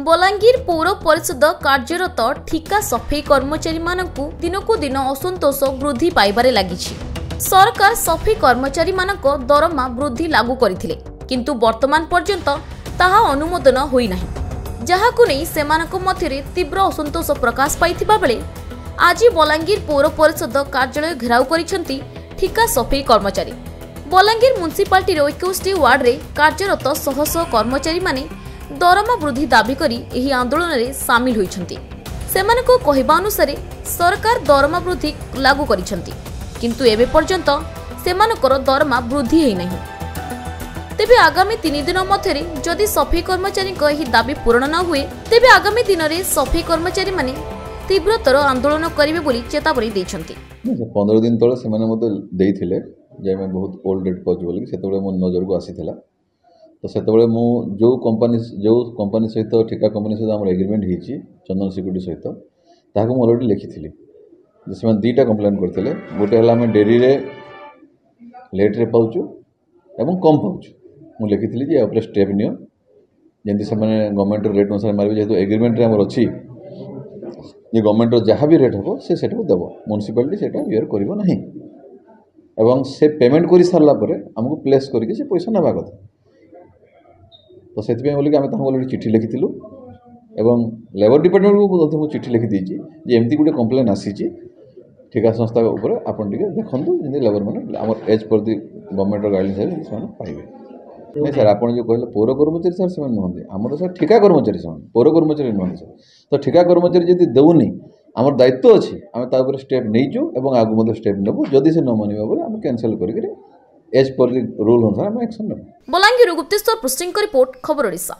बलांगीर पौर परिषद कार्यरत ठिका सफेई कर्मचारी मानकु दिनकु दिन असंतोष वृद्धि पाइबारे लागिछि। सरकार सफेई कर्मचारी मानक दरमा वृद्धि लागू करथिले, किंतु वर्तमान पर्यंत ताहा अनुमोदन होई नाही, जाहाकु नै सेमानक मध्यरे तीव्र असंतोष प्रकाश पाइथिबा बेले आज बलांगीर पौर परिषद कार्यालय घेराव करिसेंती ठिका सफेई कर्मचारी। बलांगीर म्युनिसिपालिटी 21 वार्ड रे कार्यरत शह शह कर्मचारी माने दरमा वृद्धि दाबी करी एही आंदोलन रे सामिल होइछंती। सेमानको कहिबा अनुसार सरकार दरमा वृद्धि लागू करिछंती, किंतु एबे पर्यंत सेमानकर दरमा वृद्धि हेइ नाही। तेबे आगामी 3 दिन मध्यरे जदि सफेई कर्मचारी एही दाबी पूर्ण न हुए तेबे आगामी दिन रे सफेई कर्मचारी माने तीव्रतर आंदोलन करिवे बोली चेतावनी दैछंती। 15 दिन तळे सेमाने मते देइथिले जे मैं बहुत ओल्ड डेट पहुंच बोली सेतबेले मो नजर को आसीथिला। तो सेतबेले मु जो कंपनी सहित ठिका कंपनी सहित हमर एग्रीमेंट हिची चंदन सिक्यूरिटी सहित ताको मो ऑलरेडी लिखिथिली। जसमे दुईटा कंप्लेंट करथिले, गोटे हला हम डेरी रे लेट रे पाउछु एवं कम पाउछु। मु लिखिथिली जे अपरे स्टेप नियो जेंति से माने गवर्नमेंट रेट अनुसार मारबे, जेतु एग्रीमेंट रे हमर अछि जे गवर्नमेंट जहाँ भी रेट हम से सेटा देव, म्युनिसिपालिटी सेटा यूर करिवो नाही एवं से पेमेंट कर सारा पर आमको प्लेस करके से पैसा नेबा कथा। तो से बोलिक आम ऑलरेडी चिठी लिखिलु एवं लेबर डिपार्टमेंट को चिठी लिखी देछि जे एमती गोटे कंप्लेन आसी ठिका संस्था उपर आपन टिके देखंतु जे लेबर माने हमर एज पर दी गवर्नमेंट गाइडलाइंस से पाइबे। नहीं सर, आप जो कहले पौर कर्मचारी सर से नुहति आमर सर ठिका कर्मचारी से पौर कर्मचारी नुहति सर। तो ठिका कर्मचारी जदि देउनी आमर दायित्व अछि आम ता ऊपर स्टेप नैचु एवं आगु मध्य स्टेप नेबु। जदि से न मानिबा बोले आम कैंसिल करके एज पर रूल अनुसार आम एक्शन नेबु। बलांगीर गुप्तेश्वर पृष्टिंग रिपोर्ट खबर ओडिशा।